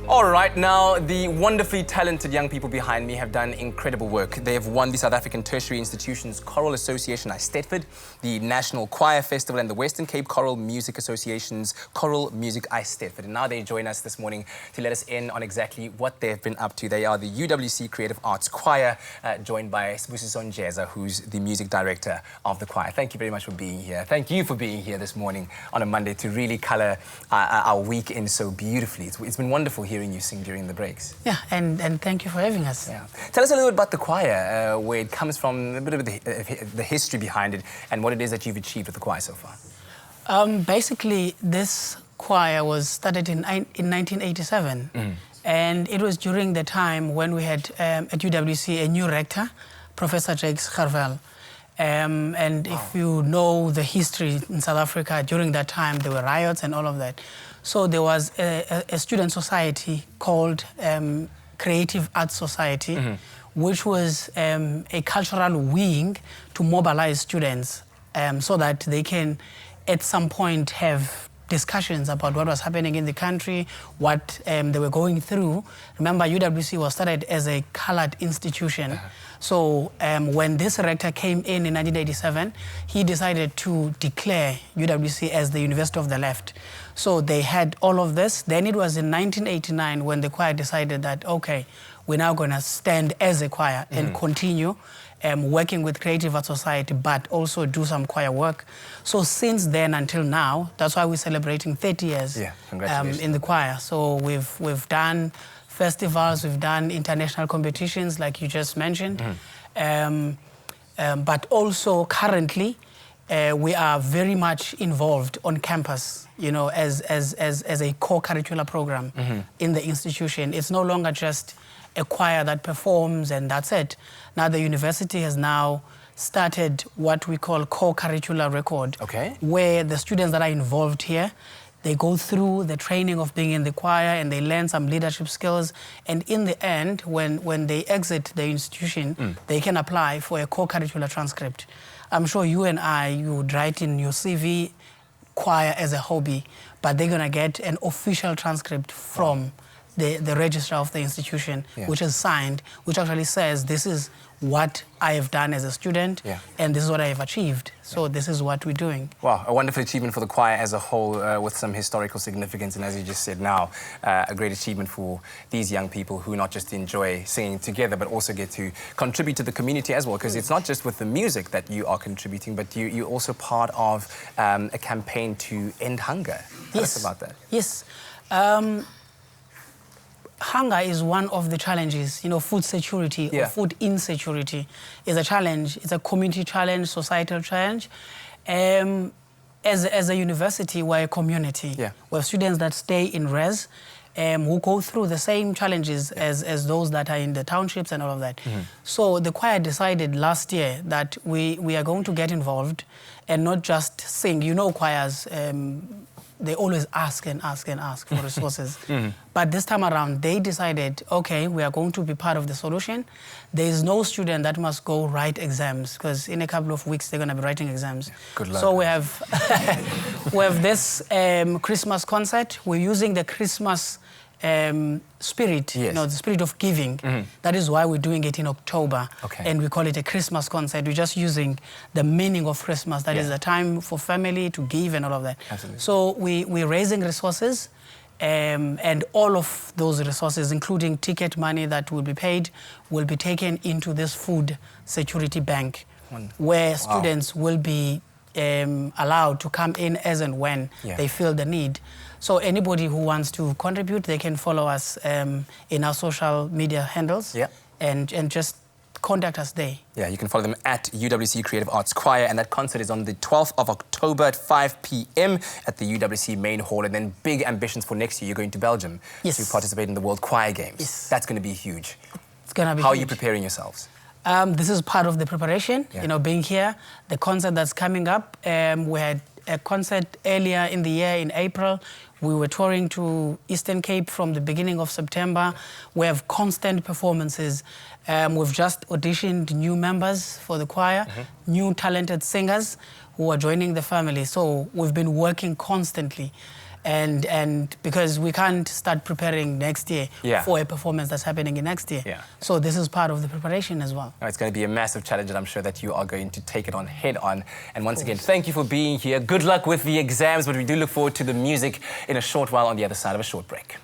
All right, now the wonderfully talented young people behind me have done incredible work. They have won the South African Tertiary Institutions Choral Association Eisteddfod, the National Choir Festival, and the Western Cape Choral Music Association's Choral Music Eisteddfod. And now they join us this morning to let us in on exactly what they've been up to. They are the UWC Creative Arts Choir, joined by Sibusiso Njeza, who's the music director of the choir. Thank you very much for being here. Thank you for being here this morning on a Monday to really colour our weekend so beautifully. It's been wonderful hearing you sing during the breaks. Yeah, and thank you for having us. Yeah. Tell us a little bit about the choir, where it comes from, a bit of the history behind it, and what it is that you've achieved with the choir so far. Basically, this choir was started in 1987, and it was during the time when we had at UWC a new rector, Professor Jakes Gerwel. And if you know the history in South Africa, during that time there were riots and all of that. So there was a student society called Creative Arts Society, which was a cultural wing to mobilize students so that they can at some point have discussions about what was happening in the country, what they were going through. Remember, UWC was started as a coloured institution. So when this rector came in 1987, he decided to declare UWC as the University of the Left. So they had all of this. Then it was in 1989 when the choir decided that, okay, we're now going to stand as a choir and continue working with Creative Arts Society, but also do some choir work. So since then until now, that's why we're celebrating 30 years in the choir. So we've done festivals, we've done international competitions, like you just mentioned. But also currently, we are very much involved on campus, you know, as a co-curricular program in the institution. It's no longer just a choir that performs and that's it. Now the university has now started what we call co-curricular record, where the students that are involved here, they go through the training of being in the choir and they learn some leadership skills. And in the end, when they exit the institution, they can apply for a co-curricular transcript. I'm sure you and I, you would write in your CV choir as a hobby, but they're going to get an official transcript from the registrar of the institution, which is signed, which actually says this is what I have done as a student and this is what I have achieved. So this is what we're doing. Wow, a wonderful achievement for the choir as a whole, with some historical significance, and as you just said now, a great achievement for these young people who not just enjoy singing together but also get to contribute to the community as well, because it's not just with the music that you are contributing, but you're also part of a campaign to end hunger. Tell us about that. Yes. Hunger is one of the challenges. You know, food security or food insecurity is a challenge. It's a community challenge, societal challenge. As a university, we're a community. We have students that stay in res who go through the same challenges as those that are in the townships and all of that. So the choir decided last year that we are going to get involved and not just sing. You know, choirs, they always ask and ask and ask for resources. But this time around, they decided, okay, we are going to be part of the solution. There is no student that must go write exams, because in a couple of weeks, they're going to be writing exams. Good luck. So we have, we have this Christmas concert. We're using the Christmas spirit, you know, the spirit of giving. That is why we're doing it in October. And we call it a Christmas concert. We're just using the meaning of Christmas. That is a time for family to give and all of that. So we're raising resources, and all of those resources, including ticket money that will be paid, will be taken into this food security bank, where students will be allowed to come in as and when they feel the need. So anybody who wants to contribute, they can follow us in our social media handles and just contact us there. Yeah, you can follow them at UWC Creative Arts Choir, and that concert is on the 12th of October at 5 p.m. at the UWC main hall, and then big ambitions for next year. You're going to Belgium to participate in the World Choir Games. That's going to be huge. It's going to be How huge. are you preparing yourselves? This is part of the preparation, you know, being here. The concert that's coming up, we had a concert earlier in the year in April. We were touring to Eastern Cape from the beginning of September. We have constant performances. We've just auditioned new members for the choir, new talented singers who are joining the family. So we've been working constantly. And because we can't start preparing next year Yeah. for a performance that's happening in next year. Yeah. So this is part of the preparation as well. It's going to be a massive challenge, and I'm sure that you are going to take it on head on. And once again, thank you for being here. Good luck with the exams, but we do look forward to the music in a short while on the other side of a short break.